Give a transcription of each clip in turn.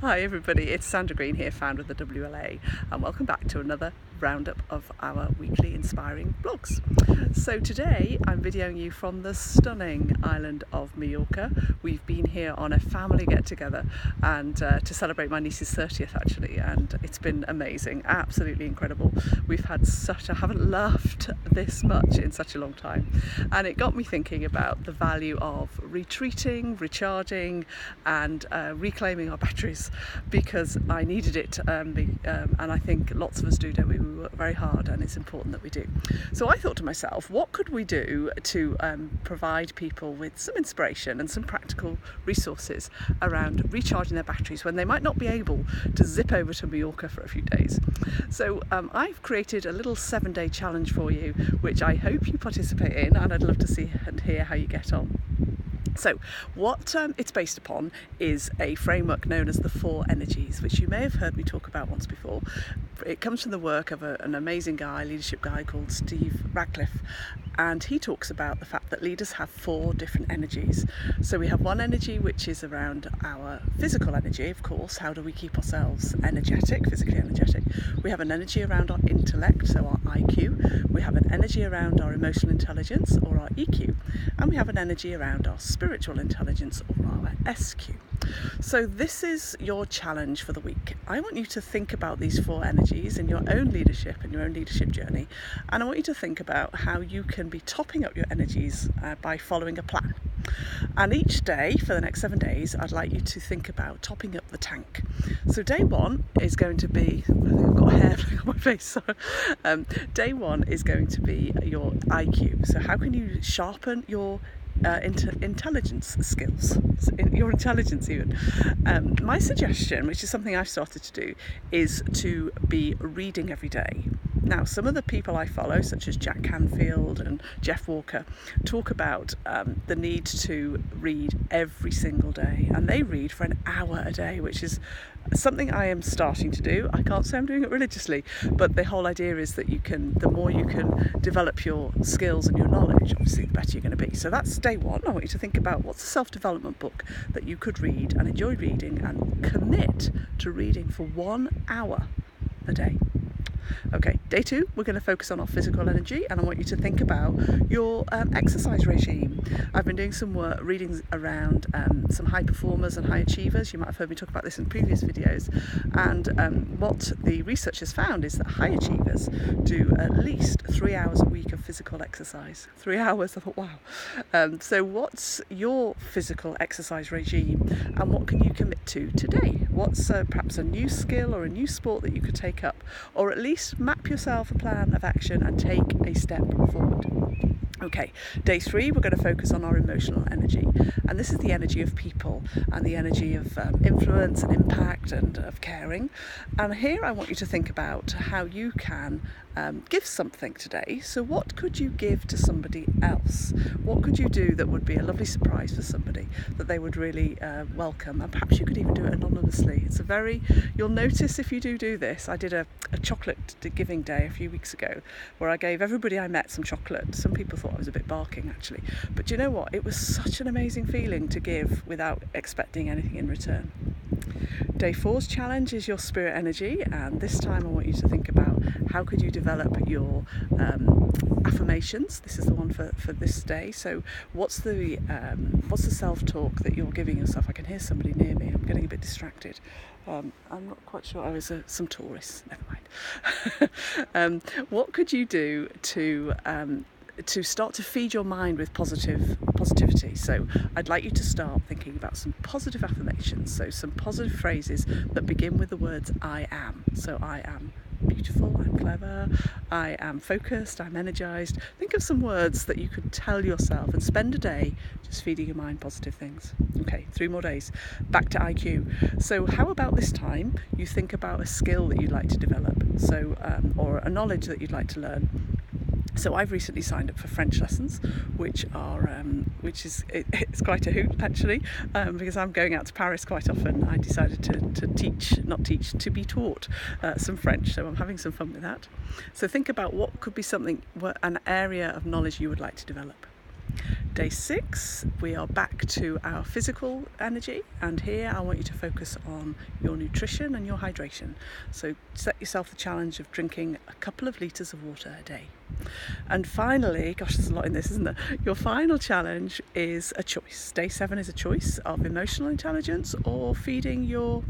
Hi everybody, it's Sandra Green here, founder of the WLA, and welcome back to another roundup of our weekly inspiring blogs. So today I'm videoing you from the stunning island of Mallorca. We've been here on a family get together and to celebrate my niece's 30th actually, and it's been amazing, absolutely incredible. We've had I haven't laughed this much in such a long time, and it got me thinking about the value of retreating, recharging and reclaiming our batteries, because I needed it, and I think lots of us do, don't we? We work very hard and it's important that we do. So I thought to myself, what could we do to provide people with some inspiration and some practical resources around recharging their batteries when they might not be able to zip over to Mallorca for a few days. So I've created a little 7-day challenge for you, which I hope you participate in, and I'd love to see and hear how you get on. So what it's based upon is a framework known as the 4 energies, which you may have heard me talk about once before. It comes from the work of an amazing guy, leadership guy called Steve Radcliffe, and he talks about the fact that leaders have 4 different energies. So we have one energy which is around our physical energy, of course, how do we keep ourselves energetic, physically energetic. We have an energy around our intellect, so our IQ. We have an energy around our emotional intelligence, or our EQ, and we have an energy around our spiritual intelligence, or our SQ. So this is your challenge for the week. I want you to think about these 4 energies in your own leadership and your own leadership journey, and I want you to think about how you can be topping up your energies by following a plan. And each day for the next 7 days, I'd like you to think about topping up the tank. So day 1 is going to be, I think I've got hair on my face, so day 1 is going to be your IQ. So how can you sharpen your intelligence skills, your intelligence even. My suggestion, which is something I've started to do, is to be reading every day. Now, some of the people I follow, such as Jack Canfield and Jeff Walker, talk about the need to read every single day, and they read for an hour a day, which is something I am starting to do. I can't say I'm doing it religiously, but the whole idea is that the more you can develop your skills and your knowledge, obviously the better you're going to be. So that's day 1. I want you to think about what's a self-development book that you could read and enjoy reading, and commit to reading for 1 hour a day. Okay, day 2, we're going to focus on our physical energy, and I want you to think about your exercise regime. I've been doing some readings around some high performers and high achievers. You might have heard me talk about this in previous videos, and what the research has found is that high achievers do at least 3 hours a week of physical exercise. 3 hours, I thought, wow. So what's your physical exercise regime, and what can you commit to today? What's perhaps a new skill or a new sport that you could take up, or at least map yourself a plan of action and take a step forward. Okay, day 3, we're going to focus on our emotional energy, and this is the energy of people and the energy of influence and impact and of caring. And here I want you to think about how you can give something today. So what could you give to somebody else? What could you do that would be a lovely surprise for somebody that they would really welcome? And perhaps you could even do it anonymously. You'll notice if you do this, I did a chocolate giving day a few weeks ago where I gave everybody I met some chocolate. Some people thought I was a bit barking actually, but you know what? It was such an amazing feeling to give without expecting anything in return. Day 4's challenge is your spirit energy, and this time I want you to think about how could you develop your affirmations. This is the one for this day. So what's the self-talk that you're giving yourself? I can hear somebody near me. I'm getting a bit distracted. I'm not quite sure. I was some tourists. Never mind. What could you do to start to feed your mind with positivity? So I'd like you to start thinking about some positive affirmations, so some positive phrases that begin with the words I am. So I am beautiful, I'm clever, I am focused, I'm energized. Think of some words that you could tell yourself and spend a day just feeding your mind positive things. Okay, 3 more days. Back to IQ. So how about this time you think about a skill that you'd like to develop, so or a knowledge that you'd like to learn. So I've recently signed up for French lessons, which is quite a hoot actually, because I'm going out to Paris quite often. I decided to be taught some French, so I'm having some fun with that. So think about what could be an area of knowledge you would like to develop. Day 6, we are back to our physical energy, and here I want you to focus on your nutrition and your hydration. So set yourself the challenge of drinking a couple of litres of water a day. And finally, gosh, there's a lot in this, isn't there? Your final challenge is a choice. Day 7 is a choice of emotional intelligence or feeding your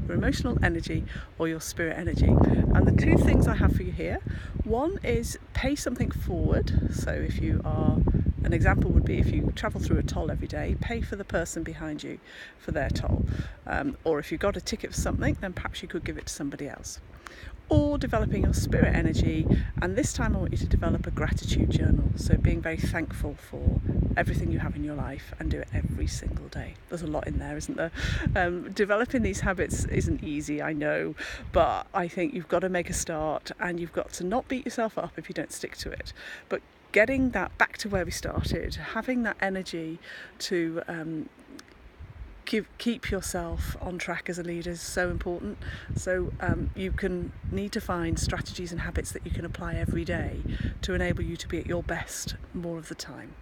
your emotional energy or your spirit energy. And the two things I have for you here, one is pay something forward. So if you are, an example would be if you travel through a toll every day, pay for the person behind you for their toll. Or if you got a ticket for something, then perhaps you could give it to somebody else. Or developing your spirit energy, and this time I want you to develop a gratitude journal, so being very thankful for everything you have in your life, and do it every single day. There's a lot in there, isn't there? Developing these habits isn't easy, I know, but I think you've got to make a start, and you've got to not beat yourself up if you don't stick to it, but getting that back to where we started, having that energy to keep yourself on track as a leader is so important. So you can need to find strategies and habits that you can apply every day to enable you to be at your best more of the time.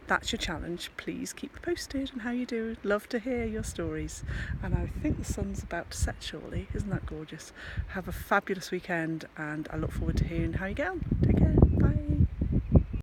That's your challenge. Please keep me posted on how you do. Love to hear your stories. And I think the sun's about to set shortly. Isn't that gorgeous? Have a fabulous weekend, and I look forward to hearing how you get on. Take care. Bye.